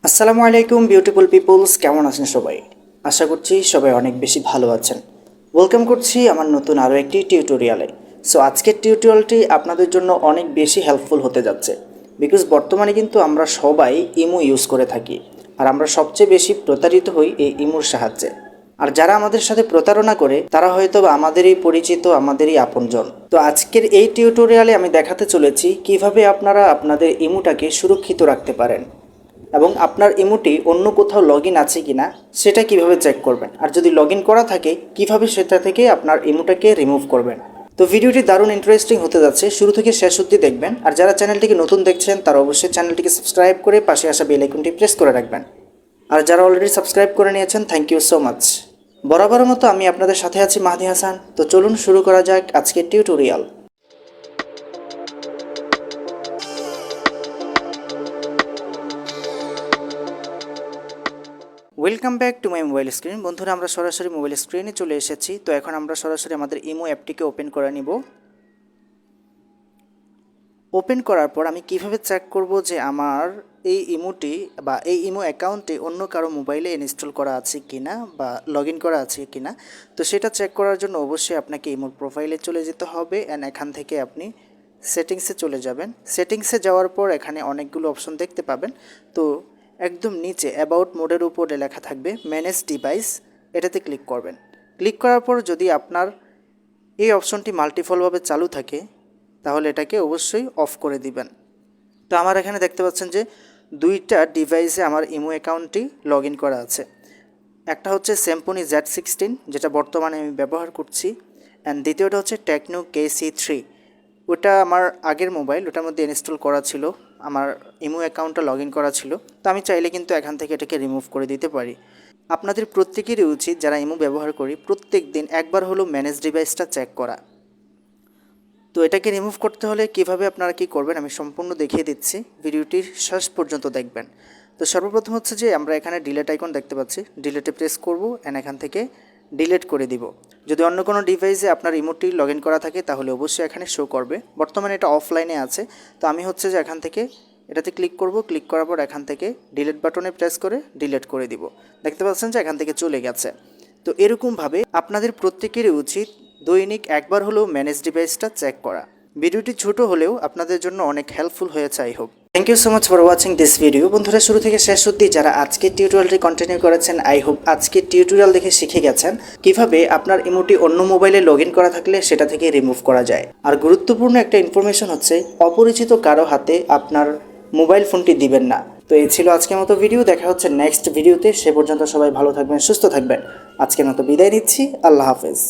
আসসালামু আলাইকুম beautiful people's, কেমন আছেন সবাই? আশা করছি সবাই অনেক বেশি ভালো আছেন। ওয়েলকাম করছি আমার নতুন আরও একটি টিউটোরিয়ালে। সো আজকের টিউটোরিয়ালটি আপনাদের জন্য অনেক বেশি হেল্পফুল হতে যাচ্ছে, বিকজ বর্তমানে কিন্তু আমরা সবাই ইমো ইউজ করে থাকি, আর আমরা সবচেয়ে বেশি প্রতারিত হই এই ইমোর সাহায্যে। আর যারা আমাদের সাথে প্রতারণা করে তারা হয়তো আমাদেরই পরিচিত, আমাদেরই আপনজন। তো আজকের এই টিউটোরিয়ালে আমি দেখাতে চলেছি কিভাবে আপনারা আপনাদের ইমোটাকে সুরক্ষিত রাখতে পারেন এবং আপনার ইমোটি অন্য কোথাও লগ ইন আছে কি না সেটা কীভাবে চেক করবেন, আর যদি লগ ইন করা থাকে কিভাবে সেটা থেকে আপনার ইমোটাকে রিমুভ করবেন। তো ভিডিওটি দারুণ ইন্টারেস্টিং হতে যাচ্ছে, শুরু থেকে শেষ অবধি দেখবেন। আর যারা চ্যানেলটিকে নতুন দেখছেন তারা অবশ্যই চ্যানেলটিকে সাবস্ক্রাইব করে পাশে আসা বেল আইকনটি প্রেস করে রাখবেন। আর যারা অলরেডি সাবস্ক্রাইব করে নিয়েছেন, থ্যাংক ইউ সো মাচ। বরাবরের মতো আমি আপনাদের সাথে আছি মাহদি হাসান। তো চলুন শুরু করা যাক আজকের tutorial. Welcome back to my mobile screen. বন্ধুরা, আমরা সরাসরি মোবাইল স্ক্রিনে চলে এসেছি। তো এখন আমরা সরাসরি আমাদের ইমো অ্যাপটিকে ওপেন করে নিব। ওপেন করার পর আমি কিভাবে চেক করব যে আমার এই ইমোটি বা এই ইমো অ্যাকাউন্টে অন্য কারো মোবাইলে ইনস্টল করা আছে কিনা বা লগ ইন করা আছে কিনা। তো সেটা চেক করার জন্য অবশ্যই আপনাকে ইমোর প্রোফাইলে চলে যেতে হবে, অ্যান্ড এখান থেকে আপনি সেটিংসে চলে যাবেন। সেটিংসে যাওয়ার পর এখানে অনেকগুলো অপশন দেখতে পাবেন। তো একদম নিচে অ্যাবাউট মোডের উপরে লেখা থাকবে ম্যানেজ ডিভাইস, এটাতে ক্লিক করবেন। ক্লিক করার পর যদি আপনার এই অপশনটি মাল্টিপলভাবে চালু থাকে তাহলে এটাকে অবশ্যই অফ করে দিবেন। তো আমার এখানে দেখতে পাচ্ছেন যে দুইটা ডিভাইসে আমার ইমো অ্যাকাউন্টটি লগ ইন করা আছে। একটা হচ্ছে স্যামসং Z16, যেটা বর্তমানে আমি ব্যবহার করছি, অ্যান্ড দ্বিতীয়টা হচ্ছে টেকনো KC3। ওটা আমার আগের মোবাইল, ওটার মধ্যে ইনস্টল করা ছিল, আমার ইমো অ্যাকাউন্টটা লগ ইন করা ছিল। তো আমি চাইলে কিন্তু এখান থেকে এটাকে রিমুভ করে দিতে পারি। আপনাদের প্রত্যেকেরই উচিত, যারা ইমো ব্যবহার করি, প্রত্যেক দিন একবার হলো ম্যানেজ ডিভাইসটা চেক করা। তো এটাকে রিমুভ করতে হলে কিভাবে আপনারা কি করবেন আমি সম্পূর্ণ দেখিয়ে দিচ্ছি, ভিডিওটির শেষ পর্যন্ত দেখবেন। তো সর্বপ্রথম হচ্ছে যে আমরা এখানে ডিলেট আইকন দেখতে পাচ্ছি, ডিলেটে প্রেস করব, অ্যান্ড এখান থেকে ডিলেট করে দিব। যদি অন্য কোনো ডিভাইসে আপনার রিমোটটি লগ ইন করা থাকে তাহলে অবশ্যই এখানে শো করবে। বর্তমানে এটা অফলাইনে আছে। তো আমি হচ্ছে যে এখান থেকে এটাতে ক্লিক করব, ক্লিক করার পর এখান থেকে ডিলেট বাটনে প্রেস করে ডিলেট করে দিব। দেখতে পাচ্ছেন যে এখান থেকে চলে গেছে। তো এরকমভাবে আপনাদের প্রত্যেকেরই উচিত দৈনিক একবার হলেও ম্যানেজ ডিভাইসটা চেক করা। ভিডিওটি ছোট হলেও আপনাদের জন্য অনেক হেল্পফুল হয়েছে, I hope. Thank you so much for watching this video. বন্ধুরা, শুরু থেকে শেষ অবধি যারা আজকের টিউটোরিয়ালটি কন্টিনিউ করেছেন, আই হোপ আজকের টিউটোরিয়াল দেখে শিখে গেছেন কিভাবে আপনার ইমোটি অন্য মোবাইলে লগ ইন করা থাকলে সেটা থেকে রিমুভ করা যায়। আর গুরুত্বপূর্ণ একটা ইনফরমেশন হচ্ছে, অপরিচিত কারো হাতে আপনার মোবাইল ফোনটি দিবেন না। তো এই ছিল আজকের মতো ভিডিও। দেখা হচ্ছে নেক্সট ভিডিওতে। সে পর্যন্ত সবাই ভালো থাকবেন, সুস্থ থাকবেন। আজকের মতো বিদায় নিচ্ছি। আল্লাহ হাফেজ।